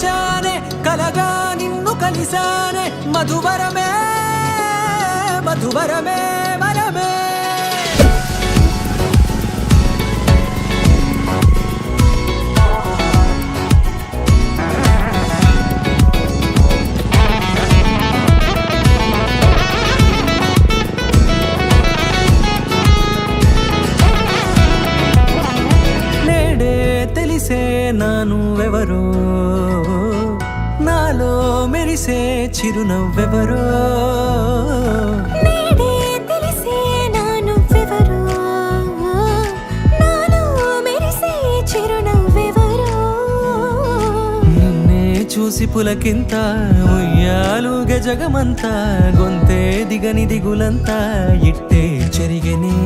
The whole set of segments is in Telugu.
తెరిచానే కలగా నిన్ను కలిసానే మధువరమే మధువరమే వరమే నానువెవరో నాలో మెరిసే చిరునవ్వెవరో నేడే తెలిసే నానువెవరో నాలో మెరిసే చిరునవ్వెవరో నిన్నే చూసి పులకింత ఉయ్యాలుగ జగమంతా గొంతే దిగని దిగులంతా ఇట్టే చెరిగనే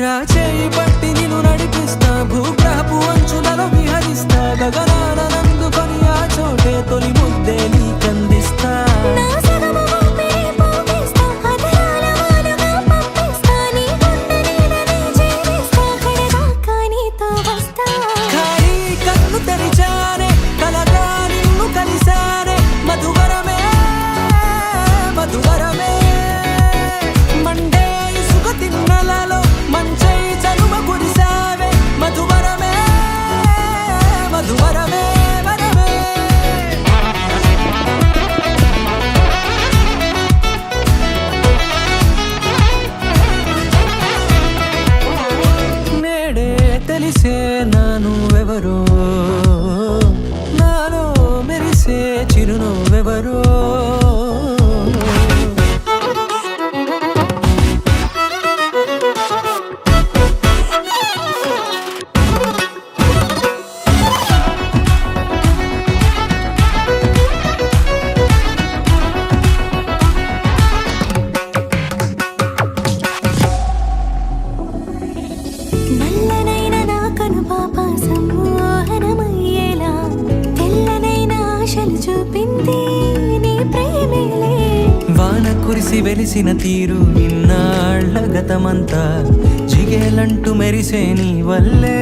రాచేయి పట్టి నిన్ను నడిపిస్తా భూగ్రహపు అంచులలో విహరిస్తా గగనాన నందుకొని ఆ చోటే తొలి ముద్దే నీకందిస్తా నా సగము ఊపిరి పోగిస్తా అధరాల వానగా పంపిస్తా నీ గుండె నీడనే చేరిస్తా కడదాకా నీతో వస్తా ఖాళీ కన్ను తెరిచానే కలగా నిన్ను కలిసానే మధువరమే మధువరమే మండే ఇసుక తిన్నలలో మంచై చలువ కురిసావే మధువరమే మధువరమే వరమే నేడే తెలిసే నానువెవరో నాలో మెరిసే చిరునవ్వెవరో నల్లనైన నా కనుపాప సమ్మోహనమయ్యేలా తెల్లనైన ఆశలు చూపింది నీ ప్రేమేలే వాన కురిసి వెలిసిన తీరు ఇన్నాళ్ల గతమంతా జిగేలంటూ మెరిసే నీ వల్లే